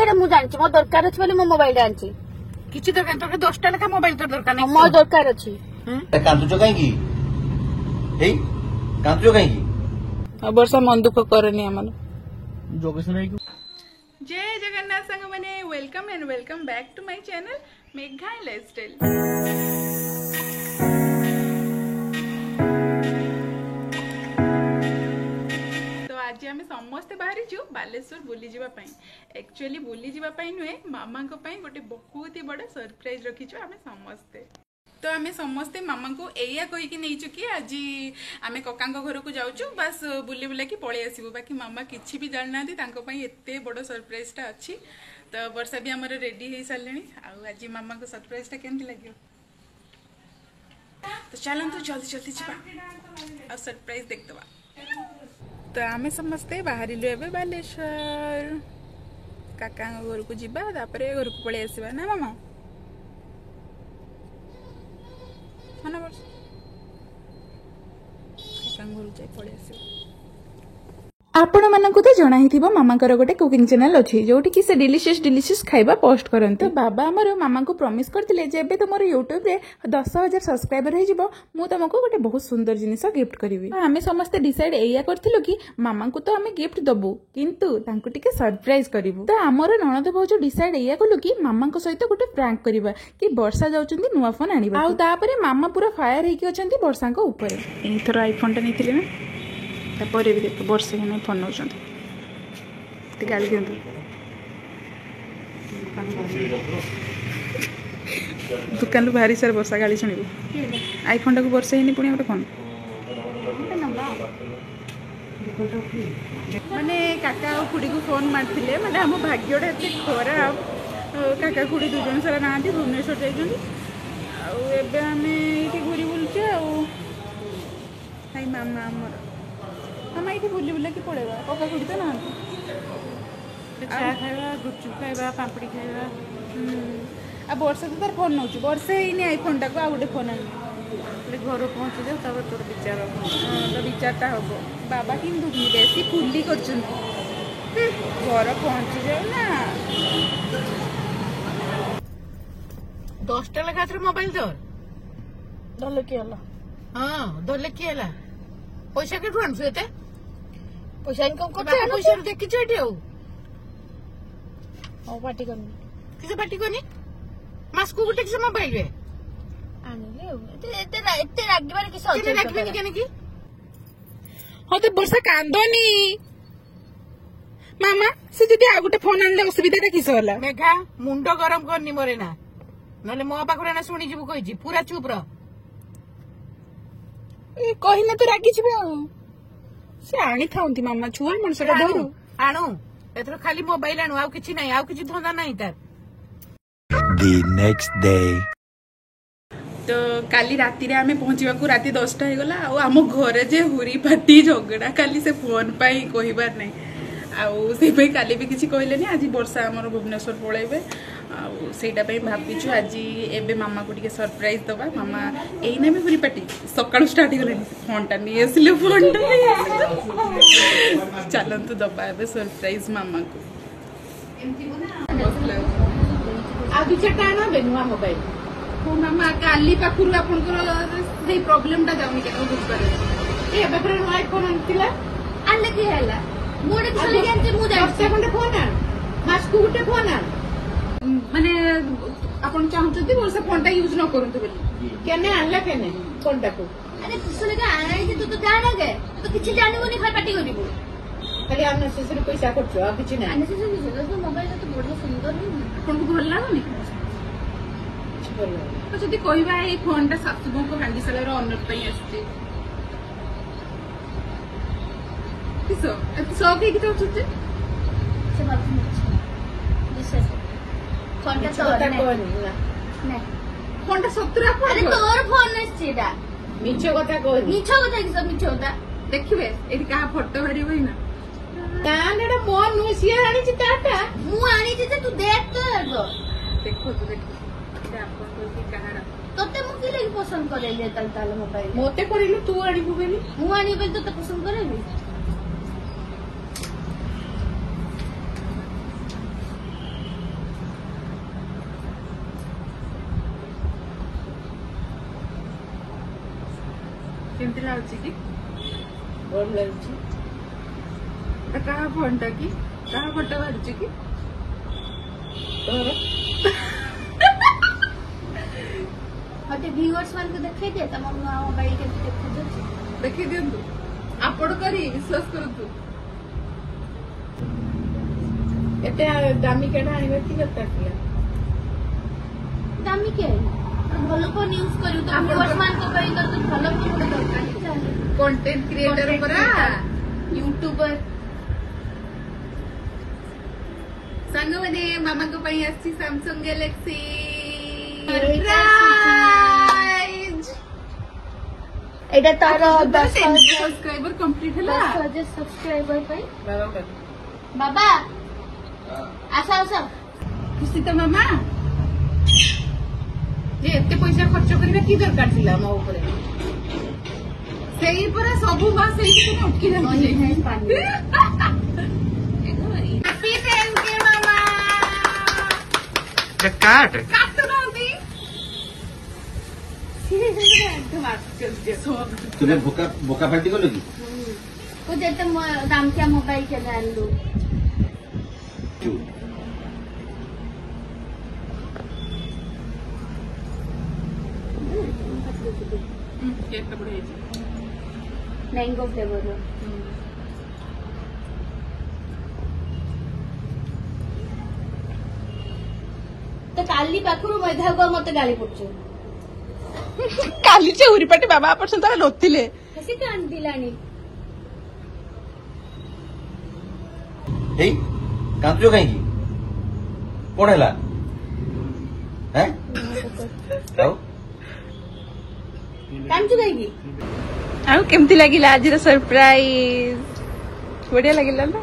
ସେଇଟା ମୁଁ ଜାଣିଛି ମୋ ଦରକାର ଅଛି ବୋଲି ମୋ ମୋବାଇଲ ଆଣିଛି। କିଛି ଦରକାର ତୋର 10ଟା ଲେଖା ମୋବାଇଲ ତୋର ଦରକାର ନାହିଁ। ମୋ ଦରକାର ଅଛି। କାନ୍ଦୁଛ କାହିଁକି? ହେଇ କାନ୍ଦୁଛ କାହିଁକି? ବର୍ଷା ମନ ଦୁଃଖ କରନି ଆମର। जय जगन्नाथ संग मैंने welcome and welcome back to my channel Megha lifestyle. तो आज आम समस्ते बाहरी बालेश्वर बुली जावा पई। एक्चुअली बुली जावा पई नुहे मामा को पई गोटे बहुत ही बड़ा सरप्राइज रखीछु आमे समस्ते। तो आमे समस्ते मामा को एया कही कि नहीं चुकी आज आमे कका घर को जाऊँ बस बुली बुला कि पलि आसबू बाकी मामा किसी भी जाना एते बड़ सरप्राइज टा अच्छी। तो वर्षा भी आमर रेडी हो सारे आज मामा को सरप्राइज टा केमती लगे तो चलते जल्दी जल्दी जावा और सरप्राइज देखदवा। तो आमे समस्ते बाहर बालेश्वर काका घर को जीवा तापर घर को पलि आसवा ना मामा मन वर्ष काका घर जाए पलि आसवा। आपण मानकु तो जणा ही थिबो मामाकर गोटे कुकिंग चैनल अछि जोठी कि से डिलीशियस खाइबा पोस्ट करंती। तो बाबा हमर मामा को प्रॉमिस करथिले जे एबे तुमर YouTube रे 10,000 सब्सक्राइबर हो जिवो मु तुमको गोटे बहुत सुंदर जिनिस गिफ्ट करबी। आमे समस्त डिसाइड एया करथिलु कि मामा को तो आमे गिफ्ट दबु किंतु तांको टिके सरप्राइज करबु। तो हमर ननद भौजो डिसाइड एया कलु कि मामा को सहित गोटे प्रैंक करबा कि वर्षा जाउचंदी नुवा फोन आनिबा आ तापरे मामा पूरा फायर हेकी अछंती वर्षा को ऊपर। एथरो आईफोन टा नेथिले ना तापर भी देख वर्षे के फोन नौ गाड़ी दिंतु दुकान बाहरी सार वर्षा गाड़ी शुणु आईफोन टाक वर्षे ही पुणी गोटे फोन माने काका और खुड़ी को फोन मारते माने आम भाग्यटा एत खराब काका खुड़ी दु जन सारा ना भुवनेश्वर जाइए आम ये घूरी बुलचे आई मामा आमर मामा ये बुली बुला कि पड़ेगा कका खुड़ी तो ना खाଇବା गुपचुप खाଇବା पापड़ी खाଇବା आ वर्षा तो तार फोन नौ वर्षे ही आईफोन टाक आ गोटे फोन आने घर पहुँची जाओ तब तोर विचार तो विचारटा हम बाबा कि बेसी फुली कर घर पहुँची जाओ ना 10टा ଲେଖା ମୋବାଇଲ ଧଲେ କିଏ ହେଲା? ହଁ ଧଲେ କିଏ ହେଲା? ପଇସା କେଠୁ ଆଣୁଛୁ ଏତେ? ପଇସା ଇନକମ୍ କରୁଛ ପଇସା ଦେଖିଛୁ ଏଠି ଆଉ ପାଟି କରନି କିଛି ପାଟି କରନି ମାସକୁ ଗୋଟେ କିଛି ମୋବାଇଲ ଆଣିଲେ ଏତେ ରାଗିବାର କିଛି ଅଛି ରାଗିବେନି କେନକି? ହଁ ତ ବର୍ଷା କାନ୍ଦନି ମାମା ସେ ଯଦି ଆଉ ଗୋଟେ ଫୋନ ଆଣିଲେ ଅସୁବିଧାଟା କିସ ହେଲା? ମେଘା ମୁଣ୍ଡ ଗରମ କରନି ମରେ ନା ନହେଲେ ମୋ ପାଖରେ ନା ଶୁଣିଯିବୁ କହିଛି ପୁରା ଚୁପ ରହ। କହିଲେ ତୁ ରାଗିଯିବୁ ଆଉ ସେ ଆଣିଥାନ୍ତି ମାମା ଛୁଆ ମଣିଷଟା ଧରୁ ଆଣୁ ଏଥର ଖାଲି ମୋବାଇଲ ଆଣୁ ଆଉ କିଛି ନାହିଁ ଆଉ କିଛି ଧନ୍ଦା ନାହିଁ ତାର। The next day. तो काली राति रे आमे पहुंचवा को राति 10टा हो गला आ आम घरे जे हुरी फाटी झगड़ा काली से फोन पाई कहिबार नै आउ से पे काली भी किछि कहले नै आज वर्षा हमर भुवनेश्वर पळैबे आउ सेटा पे भाबिछु आज एबे मामा को टिके सरप्राइज दबा मामा एई नै भी हुरी फाटी सकाळ स्टार्ट हो गले फोन टा नि आसले फोन टा चलंतु दबा एबे सरप्राइज मामा को आ बिचाटा ना बेनुआ मोबाइल मामा काली पाखुर आपनकर से प्रॉब्लम टा जाउनी के बुझ पारे ए बेफरे आईफोन आनतिला आले की हैला मोडे चली जानते मु जाय सेकंड फोन आ मास को गुटे फोन आ माने आपन चाहते वर्षा फोन टा यूज न करंतु बोली केने आनला केने फोन टा को अरे सुने का आना है तू तो जाना के तो किछि जानिबोनी खाली पाटी करिबो खाली अननेसेसरी पैसा खर्च आ किछि नै अननेसेसरी तो मोबाइल तो बड़ा सुंदर नहीं आपन को भल लागोनी तो जदि कहवा ये फोन टा सासुबो को हांडी सालर ऑनर पई आस्ते किसो सो के कितो छुते से बात विशेष फोन टा तो ना फोन टा 70 आपन अरे तोर फोन नछीडा मिछो कथा कहनी मिछो कथा कि सब मिछो होता देखिबे एठी का फोटो हरी होई ना एटा मो नु सिया आनी छि ताटा मु आनी छि तू देख तो देखो तू देख तोते मु कि लगी पसंद करेले ताल मोबाइल मोते करिलु तू आनिबु बेली मु आनिबे तो पसंद करेली କେମିତି ଲାଗୁଛି କି? ଭଲ ଲାଗୁଛି। ଏଟା କାହା ଫୋନଟା କି? କାହା ଫଟୋ ବାହାରୁଛି କି? ତୋର? ମତେ ଭିଉଅର୍ସ ମାନଙ୍କୁ ଦେଖେଇ ଦିଅ ତମ ନୂଆ ମୋବାଇଲ କେମିତି ଦେଖାଯାଉଛି। ଦେଖେଇ ଦିଅନ୍ତୁ। ଆପଣ କରି ବିଶ୍ୱାସ କରନ୍ତୁ। ଏତେ ଦାମିକାଟା ଆଣିବା କି ଦରକାର ଥିଲା? ଦାମିକିଆ ଭଲ ଫୋନ ୟୁଜ କରିବୁ ତ ଭିଉଅର୍ସ ମାନଙ୍କ ପାଇଁ ତ ଭଲ ଫୋନ ଗୋଟେ ଦରକାର। କଣ୍ଟେଣ୍ଟ କ୍ରିଏଟର ପରା। ୟୁଟ୍ୟୁବର ସାଙ୍ଗମାନେ ମାମାଙ୍କ ପାଇଁ ଆସିଛି ସାମସଙ୍ଗ ଗ୍ୟାଲାକ୍ସି ଏଇଟା ତାର 10,000 ସବସ୍କ୍ରାଇବର କମ୍ପ୍ଲିଟ ହେଲା। ସବସ୍କ୍ରାଇବର ପାଇଁ ବାବା କହିଲେ, ବାବା ଆସ ଆସ ଖୁସି ତ ମାମା ଯେ ଏତେ ପଇସା ଖର୍ଚ୍ଚ କରିବା କି ଦରକାର ଥିଲା ମୋ ଉପରେ? ସେଇ ପରେ ସବୁ ମା ସେଇଠି ଅଟକି ଯାଉଛି। କାଟ କାଟୁନାହାନ୍ତି। ତୁମେ ବୋକା ପାଲଟି ଗଲ କି? ତୁ ଯେତେ ଦାମକିଆ ମୋବାଇଲ କେବେ ଆଣିଲୁ? କେତେ ବଢିଆ ହେଇଛି। ମ୍ୟାଙ୍ଗୋ ଫ୍ଲେଭର ତ କାଲି ପାଖରୁ ମେଧାକୁ ମତେ ଗାଳି ପଡୁଛୁ। କାଲି ଯେ ଉରିପାଟି ବାବା ଆପଣ ସହିତ ନଥିଲେ। ସେ କାନ୍ଦିଲାଣି। ହେଇ କାନ୍ଦୁଛ କାହିଁକି? କଣ ହେଲା? ଆଉ କାନ୍ଦୁଛୁ କାହିଁକି? ଆଉ କେମିତି ଲାଗିଲା ଆଜିର ସରପ୍ରାଇଜ? ବଢିଆ ଲାଗିଲା ନା?